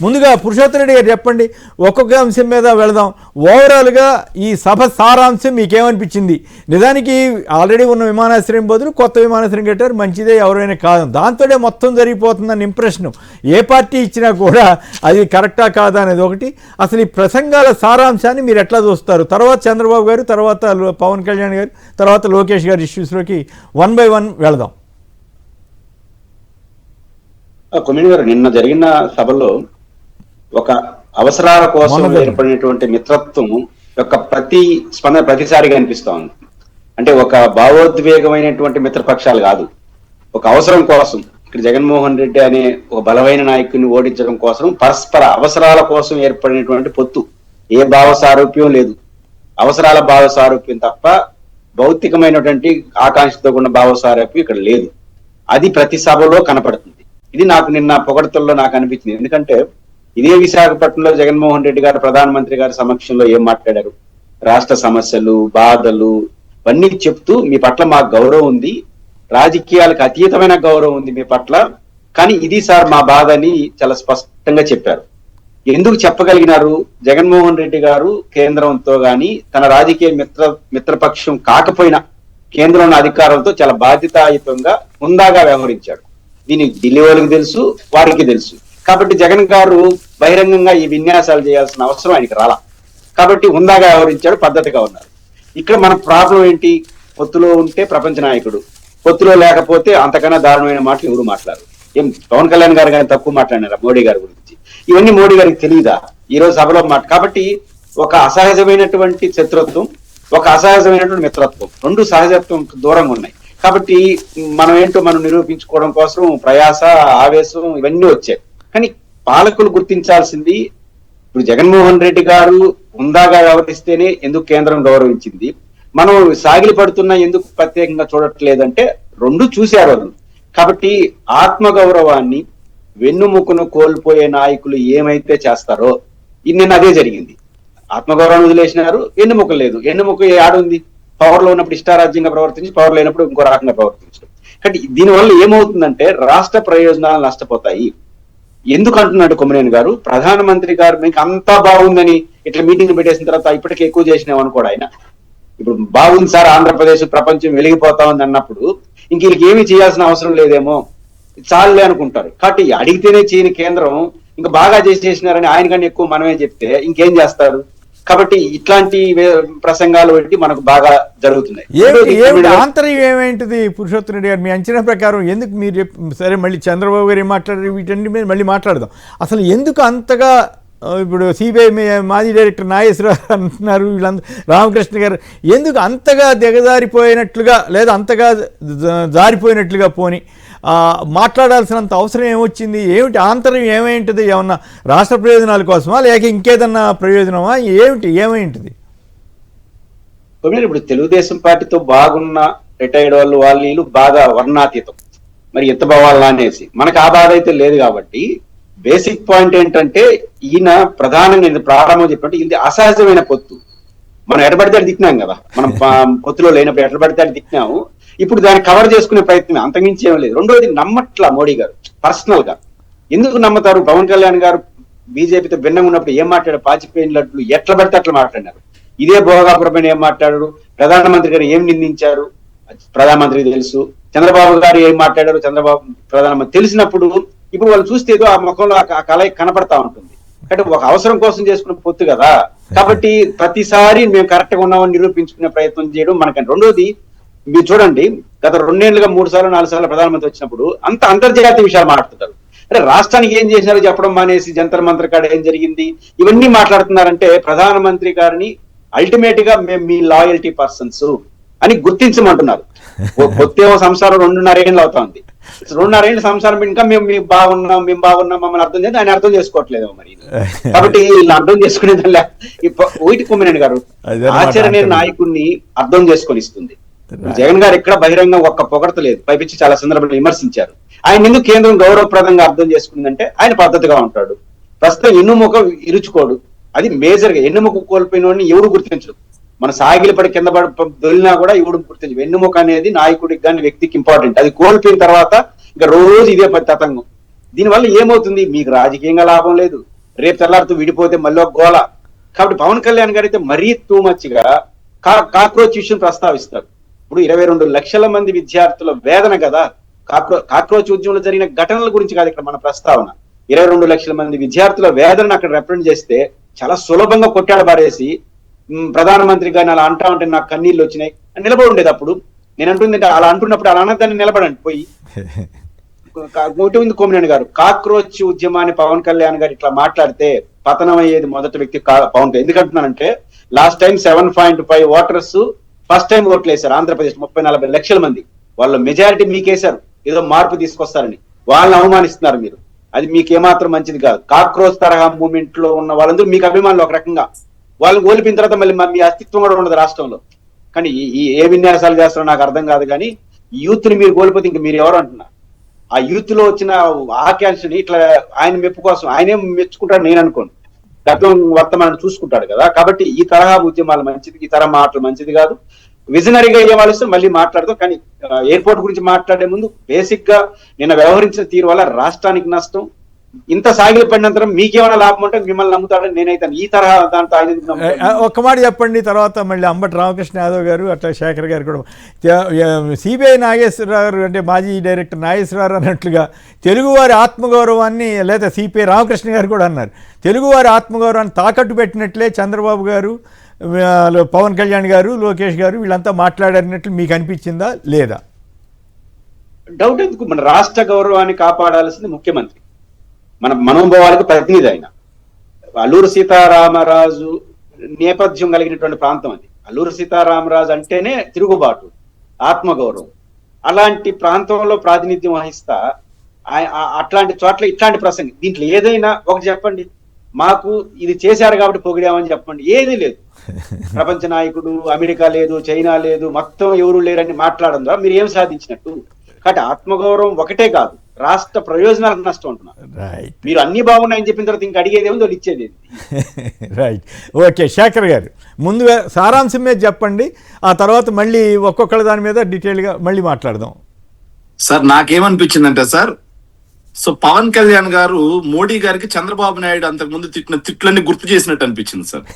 ముందుగా పురుషోత్తమ రెడ్డి గారు చెప్పండి, ఒక్కొక్క అంశం మీద వెళదాం. ఓవరాల్గా ఈ సభ సారాంశం మీకేమనిపించింది? నిజానికి ఆల్రెడీ ఉన్న విమానాశ్రయం బదులు కొత్త విమానాశ్రయం కట్టారు, మంచిదే, ఎవరైనా కాదు, దాంతోనే మొత్తం జరిగిపోతుందన్న ఇంప్రెషన్ ఏ పార్టీ ఇచ్చినా కూడా అది కరెక్టా కాదా అనేది ఒకటి. అసలు ఈ ప్రసంగాల సారాంశాన్ని మీరు ఎట్లా చూస్తారు? తర్వాత చంద్రబాబు గారు, తర్వాత పవన్ కళ్యాణ్ గారు, తర్వాత లోకేష్ గారి ఇష్యూస్లోకి 1 by 1 వెళదాం. కొమ్మిడి గారు, నిన్న జరిగిన సభలో ఒక అవసరాల కోసం ఏర్పడినటువంటి మిత్రత్వం యొక్క ప్రతిసారిగా అనిపిస్తా ఉంది. అంటే ఒక భావోద్వేగమైనటువంటి మిత్రపక్షాలు కాదు, ఒక అవసరం కోసం. ఇక్కడ జగన్మోహన్ రెడ్డి అనే ఒక బలమైన నాయకుడిని ఓడించడం కోసం పరస్పర అవసరాల కోసం ఏర్పడినటువంటి పొత్తు. ఏ భావ సారూప్యం లేదు, అవసరాల భావ సారూప్యం తప్ప భౌతికమైనటువంటి ఆకాంక్షతో ఉన్న భావ సారూప్యం ఇక్కడ లేదు. అది ప్రతి సభలో కనపడుతుంది. ఇది నాకు నిన్న పొగడతల్లో నాకు అనిపించింది. ఎందుకంటే ఇదే విశాఖపట్నంలో జగన్మోహన్ రెడ్డి గారు ప్రధానమంత్రి గారి సమక్షంలో ఏం మాట్లాడారు? రాష్ట్ర సమస్యలు, బాధలు ఇవన్నీ చెప్తూ మీ పట్ల మాకు గౌరవం ఉంది, రాజకీయాలకు అతీతమైన గౌరవం ఉంది మీ పట్ల, కానీ ఇది సార్ మా బాధ అని చాలా స్పష్టంగా చెప్పారు. ఎందుకు చెప్పగలిగినారు? జగన్మోహన్ రెడ్డి గారు కేంద్రంతో గాని తన రాజకీయ మిత్రపక్షం కాకపోయినా కేంద్రంలో అధికారులతో చాలా బాధ్యతాయుతంగా హుందాగా వ్యవహరించాడు. దీనికి ఢిల్లీ వాళ్ళకి తెలుసు, వారికి తెలుసు. కాబట్టి జగన్ గారు బహిరంగంగా ఈ విన్యాసాలు చేయాల్సిన అవసరం ఆయనకి రాలా. కాబట్టి హుందాగా వ్యవహరించాడు, పద్ధతిగా ఉన్నారు. ఇక్కడ మన ప్రాబ్లం ఏంటి? పొత్తులో ఉంటే ప్రపంచ నాయకుడు, పొత్తులో లేకపోతే అంతకన్నా దారుణమైన మాటలు ఎవరు మాట్లాడరు. ఏం పవన్ కళ్యాణ్ గారు కానీ తక్కువ మాట్లాడినారా మోడీ గారి గురించి? ఇవన్నీ మోడీ గారికి తెలియదా ఈ రోజు సభలో కాబట్టి ఒక అసహజమైనటువంటి శత్రుత్వం, ఒక అసహజమైనటువంటి మిత్రత్వం, రెండు సహజత్వం దూరంగా ఉన్నాయి. కాబట్టి మనం ఏంటో మనం నిరూపించుకోవడం కోసం ప్రయాస, ఆవేశం ఇవన్నీ వచ్చాయి. కానీ పాలకులు గుర్తించాల్సింది, ఇప్పుడు జగన్మోహన్ రెడ్డి గారు హుందాగా వ్యవహరిస్తేనే ఎందుకు కేంద్రం గౌరవించింది, మనం సాగిలి పడుతున్నా ఎందుకు ప్రత్యేకంగా చూడట్లేదంటే రెండు చూశారు వాళ్ళు. కాబట్టి ఆత్మగౌరవాన్ని వెన్నుముకను కోల్పోయే నాయకులు ఏమైతే చేస్తారో నిన్న అదే జరిగింది. ఆత్మగౌరవాన్ని వదిలేసినారు, వెన్నుముక లేదు. వెన్నుముక ఆడుంది? పవర్ లో ఉన్నప్పుడు ఇష్టారాజ్యంగా ప్రవర్తించి, పవర్ లేనప్పుడు ఇంకో రకంగా ప్రవర్తించడం. కాబట్టి దీనివల్ల ఏమవుతుందంటే రాష్ట్ర ప్రయోజనాలు నష్టపోతాయి. ఎందుకు అంటున్నాడు కొమ్మినేని గారు? ప్రధానమంత్రి గారు మీకు అంతా బాగుందని ఇట్లా మీటింగ్ పెట్టేసిన తర్వాత ఇప్పటికే ఎక్కువ చేసినాం అనుకోడు ఆయన. ఇప్పుడు బాగుంది సార్, ఆంధ్రప్రదేశ్ ప్రపంచం వెలిగిపోతా ఉంది అన్నప్పుడు ఇంక వీళ్ళకి ఏమీ చేయాల్సిన అవసరం లేదేమో, చాలులే అనుకుంటారు. కాబట్టి అడిగితేనే చేయని కేంద్రం ఇంకా బాగా చేసినారని ఆయన కన్నా ఎక్కువ మనమే చెప్తే ఇంకేం చేస్తారు? కాబట్టి ఇట్లాంటి ప్రసంగాలు పెట్టి మనకు బాగా జరుగుతున్నాయి. ఆంతర్యం ఏమేంటిది పురుషోత్తమ రెడ్డి గారు మీ అంచనా ప్రకారం? ఎందుకు మీరు సరే మళ్ళీ చంద్రబాబు గారు ఏం మాట్లాడారు, వీటన్ని మీద మళ్ళీ మాట్లాడదాం. అసలు ఎందుకు అంతగా ఇప్పుడు సిబిఐ మాజీ డైరెక్టర్ నాగేశ్వరరావు అంటున్నారు, వీళ్ళందరూ రామకృష్ణ గారు ఎందుకు అంతగా దిగజారిపోయినట్లుగా లేదా అంతగా జారిపోయినట్లుగా పోని మాట్లాడాల్సినంత అవసరం ఏమొచ్చింది? ఏమిటి ఆంతర్యం ఏమైంటుంది? ఏమన్నా రాష్ట్ర ప్రయోజనాల కోసమా లేక ఇంకేదన్నా ప్రయోజనమా? ఏమైంటుంది? ఇప్పుడు తెలుగుదేశం పార్టీతో బాగున్న రిటైర్డ్ వాళ్ళు బాగా వర్ణాతీతం, మరి ఎంత బావాలా అనేసి మనకు ఆ బాధ అయితే లేదు. కాబట్టి బేసిక్ పాయింట్ ఏంటంటే ఈయన ప్రధానంగా ప్రారంభం చెప్పినట్టు ఇది అసహజమైన పొత్తు. మనం ఎడబడితే దిక్కినాం కదా, మనం పొత్తులో లేనప్పుడు ఎడబడితే దిక్కినాము. ఇప్పుడు దాన్ని కవర్ చేసుకునే ప్రయత్నం, అంతకుమించి ఏం లేదు. రెండోది నమ్మట్లా మోడీ గారు పర్సనల్ గా. ఎందుకు నమ్ముతారు? పవన్ కళ్యాణ్ గారు బీజేపీతో భిన్నంగా ఉన్నప్పుడు ఏం మాట్లాడారు? పాచిపోయినట్లు ఎట్లా పడితే అట్లా మాట్లాడినారు. ఇదే భోగాపురమైన ఏం మాట్లాడారు? ప్రధానమంత్రి గారు ఏం నిందించారు? ప్రధానమంత్రికి తెలుసు. చంద్రబాబు గారు ఏం మాట్లాడారు? చంద్రబాబు ప్రధానమంత్రి తెలిసినప్పుడు ఇప్పుడు వాళ్ళు చూస్తే ఏదో ఆ ముఖంలో ఆ కలయి కనపడతా ఉంటుంది. అంటే ఒక అవసరం కోసం చేసుకున్న పొత్తు కదా. కాబట్టి ప్రతిసారి మేము కరెక్ట్ గా ఉన్నామని నిరూపించుకునే ప్రయత్నం చేయడం మనకంటే. రెండోది మీరు చూడండి, గత 2 ఏళ్లుగా 3 సార్లు 4 సార్లు ప్రధానమంత్రి వచ్చినప్పుడు అంత అంతర్జాతీయ విషయాలు మాట్లాడుతున్నారు. అంటే రాష్ట్రానికి ఏం చేసినారో చెప్పడం మానేసి జంతర్ మంతర్ కాడ ఏం జరిగింది ఇవన్నీ మాట్లాడుతున్నారంటే ప్రధానమంత్రి గారిని అల్టిమేట్ గా మేము మీ లాయల్టీ పర్సన్స్ అని గుర్తించమంటున్నారు. కొత్తేమో సంసారం 2.5 ఏళ్ళు అవుతా ఉంది. 2.5 ఏళ్ళ సంసారం ఇంకా మేము బాగున్నాం మమ్మల్ని అర్థం చేసి ఆయన అర్థం చేసుకోవట్లేదు మరి. కాబట్టి వీళ్ళు అర్థం చేసుకునేదల్లా ఓయిటి కొమ్మినేని గారు ఆచరణీయ నాయకుడిని అర్థం చేసుకొని ఇస్తుంది. జగన్ గారు ఎక్కడ బహిరంగ ఒక్క పొగడతలేదు, పైపించి చాలా సందర్భంలో విమర్శించారు. ఆయన ఎందుకు కేంద్రం గౌరవప్రదంగా అర్థం చేసుకుందంటే ఆయన పద్ధతిగా ఉంటాడు. ప్రస్తుతం ఎన్నుముక ఇరుచుకోడు, అది మేజర్ గా. ఎన్నుముక కోల్పోయిన వాడిని ఎవరు గుర్తించడు. మన సాగిలి పడి కింద పడి దొరినా కూడా ఎవడు గుర్తించు. వెన్నుముక అనేది నాయకుడికి కానీ వ్యక్తికి ఇంపార్టెంట్. అది కోల్పోయిన తర్వాత ఇంకా రోజు ఇదే తతంగం. దీనివల్ల ఏమవుతుంది? మీకు రాజకీయంగా లాభం లేదు, రేపు తెల్లారితో విడిపోతే మళ్ళీ ఒక గోల. కాబట్టి పవన్ కళ్యాణ్ గారు అయితే మరీ టూ మచ్ గా కాక్రోచ్ ఇష్యూని ప్రస్తావిస్తారు. ఇప్పుడు 22 లక్షల మంది విద్యార్థుల వేదన కదా, కాక్రోచ్ ఉద్యమంలో జరిగిన ఘటనల గురించి కాదు ఇక్కడ మన ప్రస్తావన. 22 లక్షల మంది విద్యార్థుల వేదనను అక్కడ రిప్రజెంట్ చేస్తే చాలా సులభంగా కొట్టాడబారేసి ప్రధానమంత్రి గారిని అలా అంటా ఉంటే నాకు కన్నీళ్ళు వచ్చినాయి అని నిలబడి ఉండేది. అప్పుడు నేను అంటుంది అలా అంటున్నప్పుడు అలా అన్నదాన్ని నిలబడండి పోయి. ఉంది కోమినేని గారు, కాక్రోచ్ ఉద్యమాన్ని పవన్ కళ్యాణ్ గారు ఇట్లా మాట్లాడితే పతనం అయ్యేది మొదటి వ్యక్తి పవన్ కళ్యాణ్. ఎందుకంటున్నానంటే last time 7.5 voters first time ఓట్లు వేశారు ఆంధ్రప్రదేశ్, 30-40 లక్షల మంది. వాళ్ళ మెజారిటీ మీకేశారు ఏదో మార్పు తీసుకొస్తారని. వాళ్ళని అవమానిస్తున్నారు మీరు. అది మీకు ఏమాత్రం మంచిది కాదు. కాక్రోచ్ తరహా మూవ్మెంట్ లో ఉన్న వాళ్ళందరూ మీకు అభిమానులు ఒక రకంగా. వాళ్ళని ఓలిపిన తర్వాత మళ్ళీ మీ అస్తిత్వం కూడా ఉండదు రాష్ట్రంలో. కానీ ఈ ఏ విన్యాసాలు చేస్తారో నాకు అర్థం కాదు. కానీ యూత్ ని మీరు కోల్పోతే ఇంక మీరు ఎవరు అంటున్నారు? ఆ యూత్ లో వచ్చిన ఆకాంక్షని ఇట్లా ఆయన మెప్పు కోసం ఆయనే మెచ్చుకుంటాడు నేను అనుకోను. గతం వర్తమానం చూసుకుంటాడు కదా. కాబట్టి ఈ తరహా ఉద్యమాలు మంచిది, ఈ తరహా మాటలు మంచిది కాదు. విజనరీగా అయ్యే వాళ్ళు మళ్ళీ మాట్లాడదాం. కానీ ఎయిర్పోర్ట్ గురించి మాట్లాడే ముందు బేసిక్ గా నిన్న వ్యవహరించిన తీరు వల్ల రాష్ట్రానికి నష్టం. ఇంత సాగిలి పడినంతరం మీకేమైనా లాభం ఉంటే మిమ్మల్ని నమ్ముతాడని నేనైతే ఈ తరహా దాంతో ఆయన. ఒక్క మాట చెప్పండి, తర్వాత మళ్ళీ అంబటి రామకృష్ణ యాదవ్ గారు అట్లా శేఖర్ గారు కూడా. సిబిఐ నాగేశ్వరరావు అంటే మాజీ డైరెక్టర్ నాగేశ్వరరావు అన్నట్లుగా తెలుగువారి ఆత్మగౌరవాన్ని, లేదా సిపిఐ రామకృష్ణ గారు కూడా అన్నారు, తెలుగువారి ఆత్మగౌరవాన్ని తాకట్టు పెట్టినట్లే చంద్రబాబు గారు, పవన్ కళ్యాణ్ గారు, లోకేష్ గారు వీళ్ళంతా మాట్లాడారినట్లు మీకు అనిపించిందా లేదా? డౌట్ ఎందుకు? మన రాష్ట్ర గౌరవాన్ని కాపాడాల్సింది ముఖ్యమంత్రి, మన మనోభావాలకు ప్రతినిధి ఆయన. అల్లూరు సీతారామరాజు నేపథ్యం కలిగినటువంటి ప్రాంతం అది. అల్లూరు సీతారామరాజు అంటేనే తిరుగుబాటు, ఆత్మగౌరవం. అలాంటి ప్రాంతంలో ప్రాతినిధ్యం వహిస్తా అట్లాంటి చోట్ల ఇట్లాంటి ప్రసంగం. దీంట్లో ఏదైనా ఒకటి చెప్పండి, మాకు ఇది చేశారు కాబట్టి పొగిడామని చెప్పండి. ఏదీ లేదు. ప్రపంచ నాయకుడు, అమెరికా లేదు, చైనా లేదు, మొత్తం ఎవరు లేరని మాట్లాడడం ద్వారా మీరు ఏం సాధించినట్టు? కాబట్టి ఆత్మగౌరవం ఒకటే కాదు, రాష్ట్ర ప్రయోజనాలకు నష్టం అంటున్నారు. మీరు అన్ని బాగున్నాయని చెప్పిన తర్వాత ఇంకా అడిగేది ఏముంది, వాళ్ళు ఇచ్చేది. Right, okay. శేఖర్ గారు ముందుగా సారాంశం మీద చెప్పండి, ఆ తర్వాత మళ్ళీ ఒక్కొక్కళ్ళ దాని మీద డీటెయిల్గా మళ్ళీ మాట్లాడదాం. సార్ నాకేమనిపించిందంటే సార్, సో పవన్ కళ్యాణ్ గారు మోడీ గారికి చంద్రబాబు నాయుడు అంతకుముందు తిట్టిన తిట్లన్నీ గుర్తు చేసినట్టు అనిపించింది సార్.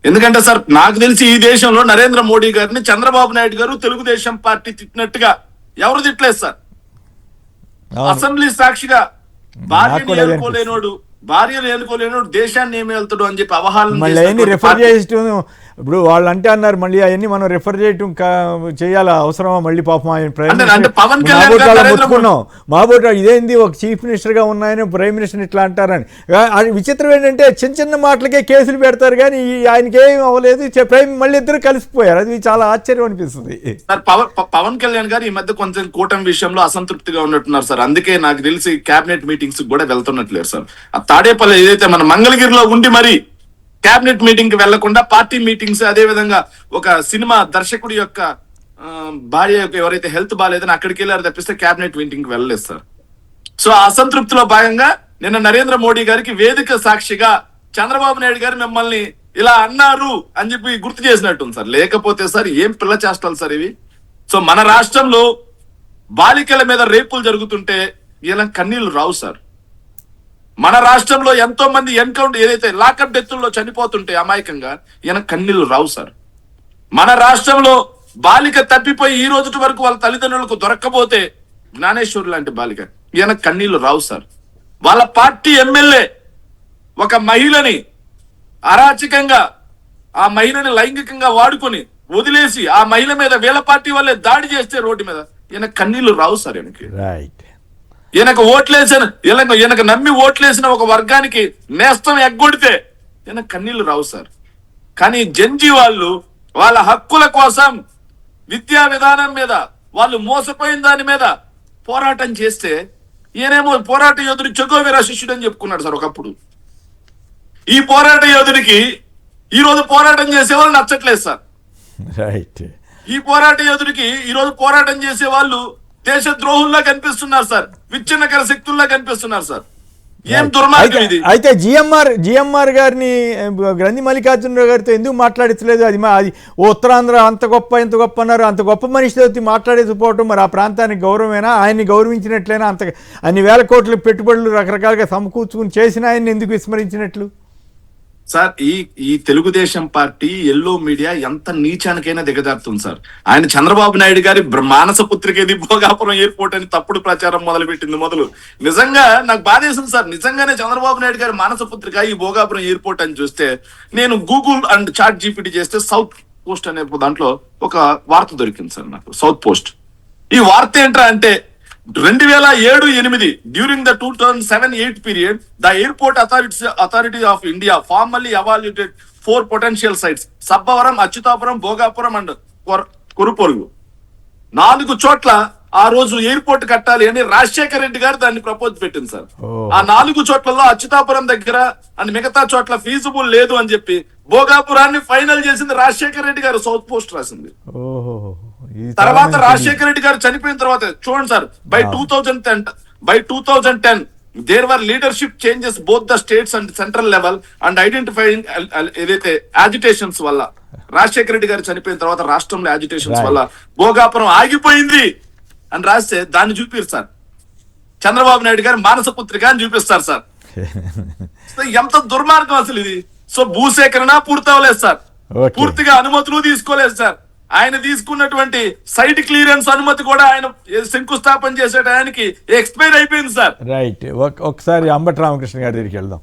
ఎందుకంటే సార్ నాకు తెలిసి ఈ దేశంలో నరేంద్ర మోడీ గారిని చంద్రబాబు నాయుడు గారు తెలుగుదేశం పార్టీ తిట్టినట్టుగా ఎవరు తిట్టలేదు సార్. అసెంబ్లీ సాక్షిగా భార్యను ఏలుకోలేనోడు దేశాన్ని ఏమి వెళ్తాడు అని చెప్పి అవహాలను రిఫర్ చేయటం. ఇప్పుడు వాళ్ళు అంటే అన్నారు, మళ్ళీ అవన్నీ మనం రిఫర్ చేయటం చేయాలా అవసరమా? మళ్ళీ పాపం ఆయన మాబోట ఇదేంది ఒక చీఫ్ మినిస్టర్ గా ఉన్నాయని ప్రైమ్ మినిస్టర్ ఇట్లా అంటారని. విచిత్రం ఏంటంటే చిన్న చిన్న మాటలకే కేసులు పెడతారు, కానీ ఆయనకి ఏం అవ్వలేదు, మళ్ళీ ఇద్దరు కలిసిపోయారు. అది చాలా ఆశ్చర్యం అనిపిస్తుంది. పవన్ కళ్యాణ్ గారు ఈ మధ్య కొంచెం కూటమి విషయంలో అసంతృప్తిగా ఉన్నట్టున్నారు సార్. అందుకే నాకు తెలిసి క్యాబినెట్ మీటింగ్స్ కూడా వెళ్తున్నట్లేరు సార్. ఆ తాడేపల్లి ఏదైతే మన మంగళగిరిలో ఉండి మరి క్యాబినెట్ మీటింగ్ కి వెళ్లకుండా పార్టీ మీటింగ్స్, అదే విధంగా ఒక సినిమా దర్శకుడి యొక్క భార్య యొక్క ఎవరైతే హెల్త్ బాగాలేదని అక్కడికి వెళ్ళారు తప్పిస్తే క్యాబినెట్ మీటింగ్ కి వెళ్ళలేదు సార్. సో ఆ అసంతృప్తిలో భాగంగా నిన్న నరేంద్ర మోడీ గారికి వేదిక సాక్షిగా చంద్రబాబు నాయుడు గారు మిమ్మల్ని ఇలా అన్నారు అని చెప్పి గుర్తు చేసినట్టుంది సార్. లేకపోతే సార్ ఏం పిల్ల చేస్తాలు సార్ ఇవి. సో మన రాష్ట్రంలో బాలికల మీద రేపులు జరుగుతుంటే ఇలా కన్నీళ్లు రావు సార్. మన రాష్ట్రంలో ఎంతో మంది ఎన్కౌంటర్ ఏదైతే లాకప్ డెత్తుల్లో చనిపోతుంటే అమాయకంగా ఈయన కన్నీళ్లు రావు సార్. మన రాష్ట్రంలో బాలిక తప్పిపోయి ఈ రోజు వరకు వాళ్ళ తల్లిదండ్రులకు దొరక్కపోతే జ్ఞానేశ్వరి లాంటి బాలిక, ఈయన కన్నీళ్లు రావు సార్. వాళ్ళ పార్టీ ఎమ్మెల్యే ఒక మహిళని అరాచకంగా, ఆ మహిళని లైంగికంగా వాడుకొని వదిలేసి ఆ మహిళ మీద వీళ్ళ పార్టీ వాళ్ళే దాడి చేస్తే రోడ్డు మీద, ఈయన కన్నీళ్లు రావు సార్. ఈయనకి ఈయనకు ఓట్లేసిన ఈయనకు నమ్మి ఓట్లేసిన ఒక వర్గానికి నేస్తం ఎగ్గొడితే ఈయన కన్నీళ్లు రావు సార్. కానీ జంజీ వాళ్ళు వాళ్ళ హక్కుల కోసం విద్యా విధానం మీద వాళ్ళు మోసపోయిన దాని మీద పోరాటం చేస్తే ఈయనేమో పోరాట యోధుడు చెగోవెరా శిష్యుడు అని చెప్పుకున్నాడు సార్ ఒకప్పుడు. ఈ పోరాట యోధుడికి ఈ రోజు పోరాటం చేసే వాళ్ళు నచ్చట్లేదు సార్. ఈ పోరాట యోధుడికి ఈ రోజు పోరాటం చేసే వాళ్ళు దేశ ద్రోహుల్లా కనిపిస్తున్నారు సార్, విచ్ఛిన్నకర శక్తుల్లా కనిపిస్తున్నారు సార్. ఏం దుర్మార్గం ఇది. అయితే జిఎంఆర్ గారిని గ్రంథి మల్లికార్జునరావు గారితో ఎందుకు మాట్లాడించలేదు? అది అది ఉత్తరాంధ్ర అంత గొప్ప ఇంత గొప్ప అన్నారు. అంత గొప్ప మనిషితో మాట్లాడేసిపోవటం మరి ఆ ప్రాంతానికి గౌరవమేనా? ఆయన్ని గౌరవించినట్లయినా అంత అన్ని వేల కోట్ల పెట్టుబడులు రకరకాలుగా సమకూర్చుకుని చేసిన ఆయన్ని ఎందుకు విస్మరించినట్లు? సార్ ఈ తెలుగుదేశం పార్టీ ఎల్లో మీడియా ఎంత నీచానికైనా దిగజారుతుంది సార్. ఆయన చంద్రబాబు నాయుడు గారి మానస పుత్రిక ఇది భోగాపురం ఎయిర్పోర్ట్ అని తప్పుడు ప్రచారం మొదలుపెట్టింది. నిజంగా నాకు బాధేసింది సార్. నిజంగానే చంద్రబాబు నాయుడు గారి మానస పుత్రిక ఈ భోగాపురం ఎయిర్పోర్ట్ అని చూస్తే, నేను గూగుల్ అండ్ చాట్ జీపీటీ చేస్తే సౌత్ పోస్ట్ అనే దాంట్లో ఒక వార్త దొరికింది సార్ నాకు. సౌత్ పోస్ట్ ఈ వార్త ఏంట్రా అంటే 2007-8 during the 2007-8 period the airport authority of India formally evaluated 4 potential sites Sabbavaram, Atchutapuram, Bhogapuram and Kuruporugu. 4 చోట్ల ఆ రోజు ఎయిర్పోర్ట్ కట్టాలి అని రాజశేఖర రెడ్డి గారు దాన్ని ప్రపోజ్ పెట్టింది సార్. ఆ 4 చోట్లలో అచ్యుతాపురం దగ్గర అండ్ మిగతా చోట్ల ఫీజిబుల్ లేదు అని చెప్పి భోగాపురాన్ని ఫైనల్ చేసింది రాజశేఖర రెడ్డి గారు. సౌత్ పోస్ట్ రాసింది. తర్వాత రాజశేఖర రెడ్డి గారు చనిపోయిన తర్వాత చూడండి sir, by 2010 there were leadership changes both the states and central level and identifying ఏదైతే యాజిటేషన్స్ వల్ల, రాజశేఖర రెడ్డి గారు చనిపోయిన తర్వాత రాష్ట్రంలో యాజిటేషన్స్ వల్ల భోగాపురం ఆగిపోయింది అని రాస్తే దాన్ని చూపిస్తారు సార్. చంద్రబాబు నాయుడు గారు మానస పుత్రిక అని చూపిస్తారు సార్. ఎంత దుర్మార్గం అసలు ఇది. సో భూసేకరణ పూర్తవలేదు సార్, పూర్తిగా అనుమతులు తీసుకోలేదు సార్. ఆయన తీసుకున్నటువంటి సైట్ క్లియరెన్స్ అనుమతి కూడా ఆయన శంకుస్థాపన చేసే టయానికి ఎక్స్పైర్ అయిపోయింది సార్. రైట్, ఒకసారి అంబటి రామకృష్ణ గారి దగ్గరికి వెళ్దాం.